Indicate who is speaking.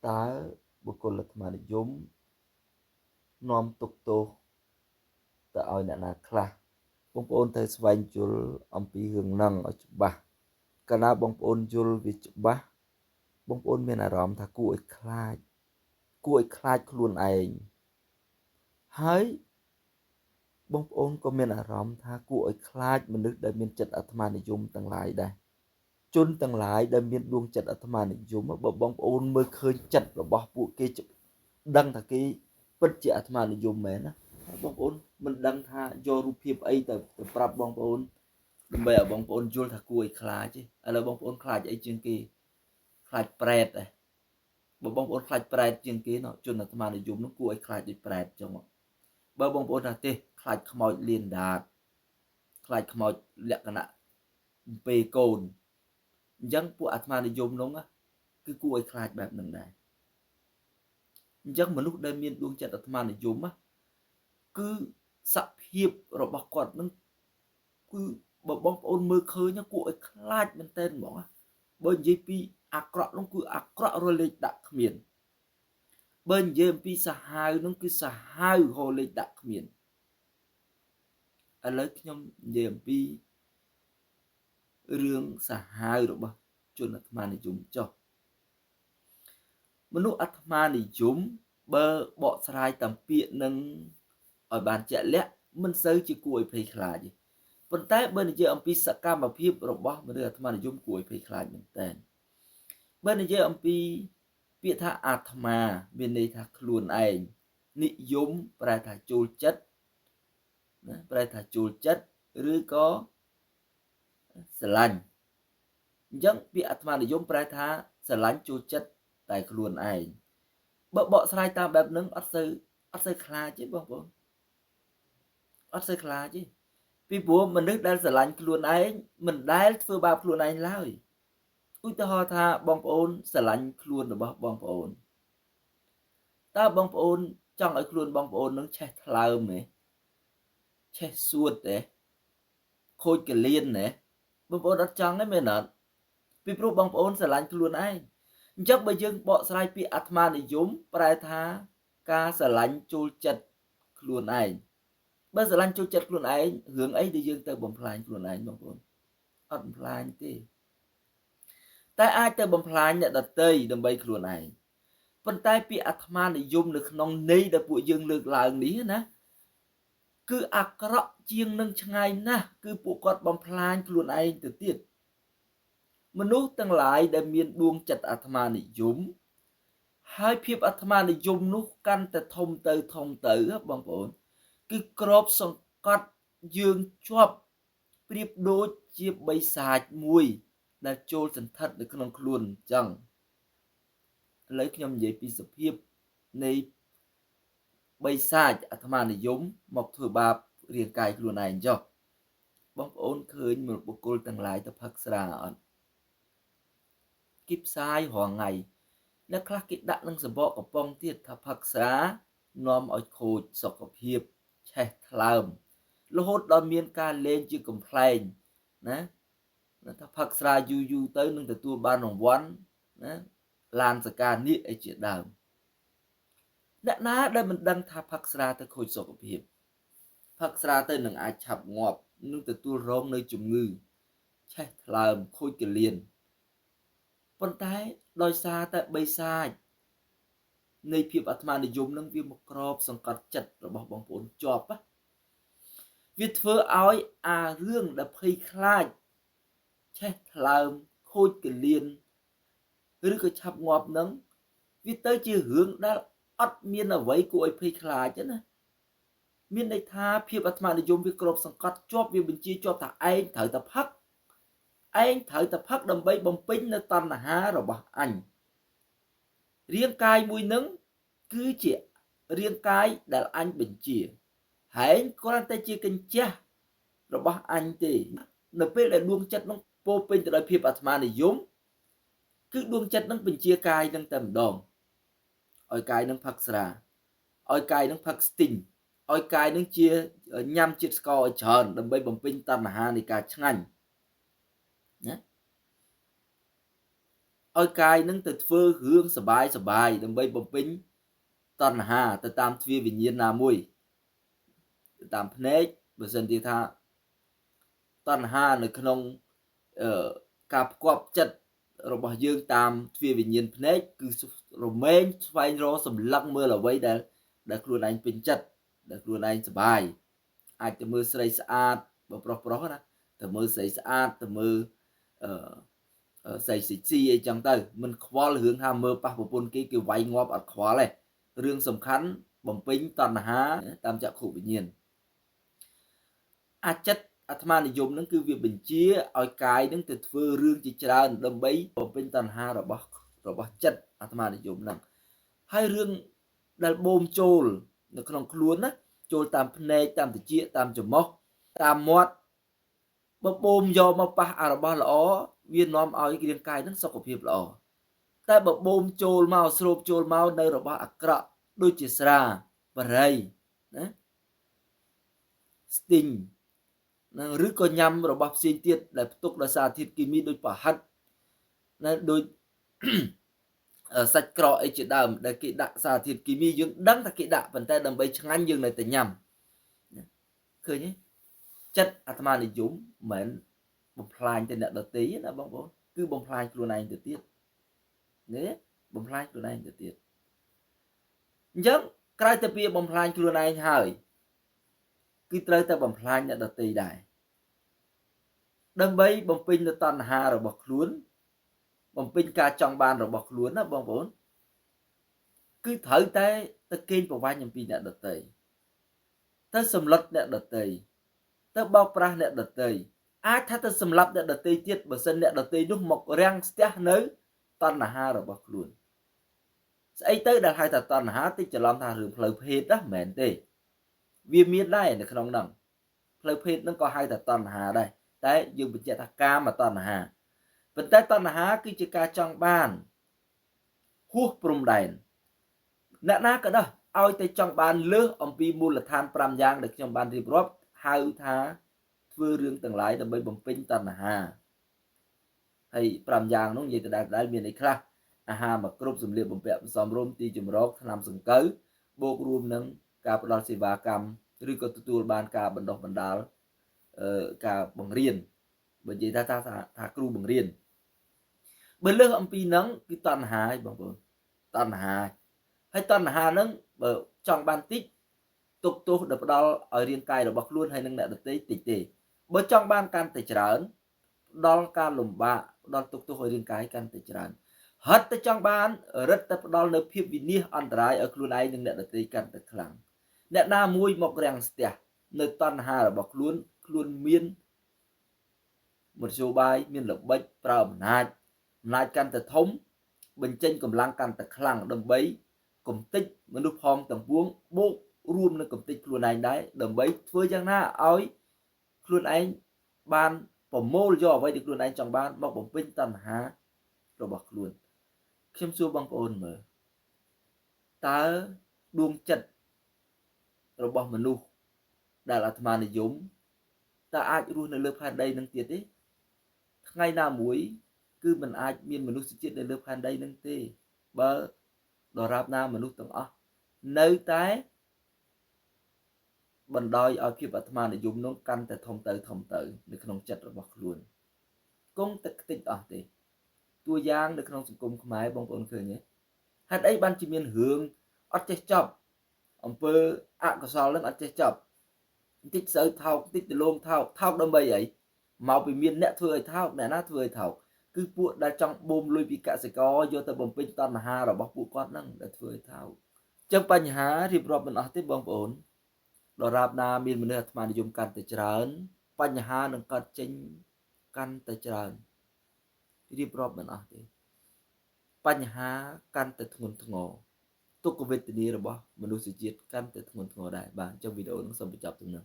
Speaker 1: តើបុគ្គលអាត្មានិយមនាំទុកទោសទៅឲ្យអ្នកណាខ្លះបងប្អូនត្រូវស្វែងយល់អំពីរឿងហ្នឹងឲ្យច្បាស់កាលណាបងប្អូនយល់វាច្បាស់បងប្អូនមានអារម្មណ៍ថាគួរឲ្យខ្លាចខ្លួនឯងហើយបងប្អូនក៏មានអារម្មណ៍ថាគួរឲ្យខ្លាចមនុស្សដែលមានចិត្តអាត្មានិយមទាំងឡាយដែរជនទាំងឡាយដែលមានដួងចិត្តអាត្មានិយមបើបងប្អូនមើលឃើញចិត្តរបស់ពួកគេដឹងថាគេពិតជាអាត្មានិយមមែនណាបងប្អូនមិនដឹងថាយករូបភាពអីទៅប្រាប់បងប្អូនដើម្បីឲ្យបងប្អូនយល់ថាគួរឲ្យខ្លាចទេឥឡូវបងប្អូនខ្លាចអីជាងគេខ្លាចប្រេតដែរបើបងប្អូនខ្លាចប្រេតជាងគេនោះជនអាត្មានិយមនោះគួរឲ្យខ្លាចដូចប្រេតចឹងបើបងប្អូនថាទេខ្លាចខ្មោចលៀនដាតខ្លាចខ្មោចលក្ខណៈពេលកូនអញ្ចឹងពួកអាត្មានិយមនោះគឺគួរឲ្យខ្លាចបែបហ្នឹងដែរអញ្ចឹងមនុស្សដែលមានដួងចិត្តអាត្មានិយមគឺសភាពរបស់គាត់នឹងគឺបើបងប្អូនមើលឃើញគួរឲ្យខ្លាចមែនទែនហ្មងបើនិយាយពីអាក្រក់នោះគឺអាក្រក់រលេខដាក់គ្មានបើនិយាយអំពីសាហាវនោះគឺសាហាវរលេខដាក់គ្មានឥឡូវខ្ញុំនិយាយអំពីរឿងសាហាវរបស់ជនអាត្មានិយមចុះមនុស្សអាត្មានិយមបើបកស្រាយតាមពាក្យនឹងឲ្យបានជាក់លាក់មិនសូវជាគួរឲ្យភ័យខ្លាចទេប៉ុន្តែបើនិយាយអំពីសកម្មភាពរបស់មនុស្សអាត្មានិយមគួរឲ្យភ័យខ្លាចមែនតើបើនិយាយអំពីពាក្យថាអាត្មាមានន័យថាខ្លួនឯងនិយមប្រែថាចូលចិត្តណាប្រែថាចូលចិត្តឬក៏ស្រឡាញ់អញ្ចឹងពាក្យអាត្មានិយមប្រែថាស្រឡាញ់ចូលចិត្តតែខ្លួនឯងបើបកស្រាយតាមបែបហ្នឹងអត់សូវខ្លាចទេបងប្អូនអត់សូវខ្លាចទេពីព្រោះមនុស្សដែលស្រឡាញ់ខ្លួនឯងមិនដែលធ្វើបាបខ្លួនឯងឡើយឧទាហរណ៍ថាបងប្អូនស្រឡាញ់ខ្លួនរបស់បងប្អូនតើបងប្អូនចង់ឲ្យខ្លួនបងប្អូននឹងឆេះថ្លើមទេឆេះសួតទេខូចកលៀនទេបងប្អូនអត់ចង់ទេមែនអត់ពីព្រោះបងប្អូនស្រឡាញ់ខ្លួនឯងអញ្ចឹងបើយើងបកស្រាយពាក្យអាត្មានិយមប្រែថាការស្រឡាញ់ចូលចិត្តខ្លួនឯងបើស្រឡាញ់ចូលចិត្តខ្លួនឯងរឿងអីដែលយើងទៅបំផ្លាញខ្លួនឯងបងប្អូនអត់បំផ្លាញទេតែអាចទៅបំផ្លាញអ្នកដទៃដើម្បីខ្លួនឯងប៉ុន្តែពាក្យអាត្មានិយមនៅក្នុងន័យដែលពួកយើងលើកឡើងនេះណាគឺអាក្រក់ជាងនឹងឆ្ងាយណាស់គឺពួកគាត់បំផ្លាញខ្លួនឯងទៅទៀតមនុស្សទាំងឡាយដែលមានដួងចិត្តអាត្មានិយមហើយភាពអាត្មានិយមនោះកាន់តែធំទៅបងប្អូនគឺក្របសង្កត់យើងជាប់ប្រៀបដូចជាបិសាចមួយដែលចូលសន្ធិដ្ឋនៅក្នុងខ្លួនអញ្ចឹងឥឡូវខ្ញុំនិយាយពីសភាពនៃបិសាចអាត្មានិយមមកធ្វើបាបរាងកាយខ្លួនឯងចុះបងប្អូនឃើញបុគ្គលទាំងឡាយទៅផឹកស្រាអត់គេផ្សាយរាល់ថ្ងៃអ្នកខ្លះគេដាក់នឹងសម្បកកំប៉ុងទៀតថាផឹកស្រានាំឲ្យខូចសុខភាពឆេះថ្លើមរហូតដល់មានការលេងជាកំ pl ែងណាថាផឹកស្រាយូរទៅនឹងទទួលបានរង្វាន់ណាឡានសកានៀកអីជាដើមអ្នកណាដែលមិនដឹងថាផឹកស្រាទៅខូចសុខភាពផឹកស្រាទៅនឹងអាចឆាប់ងាប់នឹងទទួលរងនៅជំងឺឆេះថ្លើមខូចកលៀនប៉ុន្តែដោយសារតែបិសាចនៃភាពអាត្មានិយមនឹងវាមកក្របសង្កត់ចិត្តរបស់បងប្អូនជាប់វាធ្វើឲ្យអារឿងដែលភ័យខ្លាចឆេះថ្លើមខូចកលៀនឬក៏ឆាប់ងាប់នឹងវាទៅជារឿងដែលអត់មានអ្វីគួរឲ្យភ័យខ្លាចទេណាមានន័យថាភាពអាត្មានិយមវាក្របសង្កត់ជាប់វាបញ្ជាជាប់ថាឯងត្រូវតែផឹកដើម្បីបំពេញនៅតណ្ហារបស់អញរាងកាយមួយនឹងគឺជារាងកាយដែលអញបញ្ជាហែងគ្រាន់តែជាកញ្ចះរបស់អញទេនៅពេលដែលដួងចិត្តនឹងពោពេញទៅដោយភាពអាត្មានិយមគឺដួងចិត្តនឹងបញ្ជាកាយនឹងតែម្ដងឲ្យកាយនឹងផឹកស្រាឲ្យកាយនឹងផឹកស្ទីងឲ្យកាយនឹងជាញ៉ាំជាតិស្ករឲ្យច្រើនដើម្បីបំពេញតណ្ហានៃការឆ្ងាញ់ណា ឲ្យកាយនឹងទៅធ្វើរឿងសបាយដើម្បីបំពេញតណ្ហាទៅតាមទ្វារវិញ្ញាណណាមួយទៅតាមភ្នែកបើសិនជាថាតណ្ហានៅក្នុងការផ្គាប់ចិត្តរបស់យើងតាមទ្វារវិញ្ញាណភ្នែកគឺរមែងស្វែងរកសម្លឹងមើលអ្វីដែលខ្លួនឯងពេញចិត្តដែលខ្លួនឯងសប្បាយអាចទៅមើលស្រីស្អាតបើប្រុសណាទៅមើលស្រីស្អាតទៅមើលស្រីស៊ីអីចឹងទៅមិនខ្វល់រឿងថាមើលប៉ះប្រពន្ធគេវាយងាប់អត់ខ្វល់ទេរឿងសំខាន់បំពេញតណ្ហាតាមចក្ខុវិញ្ញាណអាចិត្តអាត្មានិយមនឹងគឺវាបញ្ជាឲ្យកាយនឹងទៅធ្វើរឿងជាច្រើនដើម្បីបំពេញតណ្ហារបស់ចិត្តអាត្មានិយមនឹងហើយរឿងដែលបូមចូលនៅក្នុងខ្លួនណាចូលតាមភ្នែកតាមត្រចៀកតាមច្រមុះតាមមាត់បើបូមយកមកប៉ះអារបស់ល្អវានាំឲ្យរាងកាយនឹងសុខភាពល្អតែបើបូមចូលមកស្រូបចូលមកនៅរបស់អាក្រក់ដូចជាស្រាបរិយណាស្ទីងឬក៏ញ៉ាំរបស់ផ្សេងទៀតដែលផ្ទុកដោយសារធាតុគីមីដូចប្រហិតណាដូចសាច់ក្រកអីជាដើមដែលគេដាក់សារធាតុគីមីយើងដឹងថាគេដាក់ប៉ុន្តែដើម្បីឆ្ងាញ់យើងនៅតែញ៉ាំឃើញទេចិត្តអាត្មានិយមមិនមែនបំផ្លាញទៅអ្នកដទៃណាបងប្អូនគឺបំផ្លាញខ្លួនឯងទៅទៀតនេះបំផ្លាញខ្លួនឯងទៅទៀតអញ្ចឹងក្រៅតែពីបំផ្លាញខ្លួនឯងហើយគឺត្រូវតែបំផ្លាញអ្នកដទៃដែរដើម្បីបំពេញនូវតណ្ហារបស់ខ្លួនបំពេញការចង់បានរបស់ខ្លួនណាបងប្អូនគឺត្រូវតែទៅកេងប្រវ័ញ្ចអំពីអ្នកដទៃទៅសម្លុតអ្នកដទៃទៅបោកប្រាស់អ្នកដទៃអាចថាទៅសម្លាប់អ្នកដទៃទៀតបើសិនអ្នកដទៃនោះមករាំងស្ទះនៅតណ្ហារបស់ខ្លួនស្អីទៅដែលហៅថាតណ្ហាតិចច្រឡំថារឿងផ្លូវភេទណាមិនមែនទេវាមានដែរនៅក្នុងហ្នឹងផ្លូវភេទហ្នឹងក៏ហៅថាតណ្ហាដែរតែយើងបញ្ជាក់ថាកាមតណ្ហាប៉ុន្តែតណ្ហាគឺជាការចង់បានហួសព្រំដែនអ្នកណាក៏ដោះឲ្យតែចង់បានលើសអំពីមូលដ្ឋាន5យ៉ាងដែលខ្ញុំបានរៀបរាប់ហៅថាធ្វើរឿងទាំងឡាយដើម្បីបំពេញតណ្ហាហើយ5យ៉ាងនោះនិយាយទៅដែលមានអីខ្លះអាហារមកគ្រប់សម្លៀកបំពាក់សំរុំទីជម្រកថ្នាំសង្កូវបូករួមនឹងការផ្ដល់សេវាកម្មឬក៏ទទួលបានការបណ្ដុះបណ្ដាលការបង្រៀនបើនិយាយថាគ្រូបង្រៀនបើលើសអំពីហ្នឹងគឺតណ្ហាឯងបងប្អូនតណ្ហាហើយតណ្ហាហ្នឹងបើចង់បានតិចទុកទោសដល់ផ្ដល់ឲ្យរាងកាយរបស់ខ្លួនហើយនឹងអ្នកដទៃតិចទេបើចង់បានកាន់តែច្រើនផ្ដល់ការលំបាកផ្ដល់ទុកទោសឲ្យរាងកាយកាន់តែច្រើនហិតតែចង់បានរឹតតែផ្ដល់នៅភាពវិនាសអន្តរាយឲ្យខ្លួនឯងនិងអ្នកដទៃកាន់តែខ្លាំងអ្នកណាមួយមករាំងស្ទះនៅតណ្ហារបស់ខ្លួនមានមធ្យោបាយមានល្បិចប្រើអំណាចកាន់តែធំបញ្ចេញកម្លាំងកាន់តែខ្លាំងដើម្បីកំទេចមនុស្សផងទាំងពួងបូករួមនឹងកំទេចខ្លួនឯងដែរដើម្បីធ្វើយ៉ាងណាឲ្យខ្លួនឯងបានប្រមូលយកអ្វីដែលខ្លួនឯងចង់បានមកបំពេញតណ្ហារបស់ខ្លួនខ្ញុំសួរបងប្អូនមើលតើដួងចិត្តរបស់មនុស្សដែលអាត្មានិយមតើអាចរស់នៅលើផែនដីនឹងទៀតទេថ្ងៃណាមួយគឺមិនអាចមានមនុស្សជាតិនៅលើផែនដីនឹងទេបើដរាបណាមនុស្សទាំងអស់នៅតែបណ្ដោយឲ្យភាពអាត្មានិយមនោះកាន់តែធំទៅនៅក្នុងចិត្តរបស់ខ្លួនគង់តែខ្ទេចអស់ទេតួយ៉ាងនៅក្នុងសង្គមខ្មែរបងប្អូនឃើញទេហេតុអីបានជាមានរឿងអត់ចេះចប់អំពើអកុសលនឹងអត់ចេះចប់បន្តិចស្រូវថោកបន្តិចដលងថោកដើម្បីអីមកពីមានអ្នកធ្វើឲ្យថោកអ្នកណាធ្វើឲ្យថោកគឺពួកដែលចង់បូមលុយពីកសិករយកទៅបំពេញតណ្ហារបស់ពួកគាត់ហ្នឹងដែលធ្វើឲ្យថោកអញ្ចឹងបញ្ហារៀបរាប់មិនអស់ទេបងប្អូនដរាបណាមានមនុស្សអាត្មានិយមកាន់តែច្រើនបញ្ហានឹងកើតចេញកាន់តែច្រើនរៀបរាប់មិនអស់ទេបញ្ហាកាន់តែធ្ងន់ធ្ងរទុក្ខវេទនារបស់មនុស្សជាតិកាន់តែធ្ងន់ធ្ងរដែរបាទអញ្ចឹងវីដេអូនឹងសូមបញ្ចប់ត្រឹមនេះ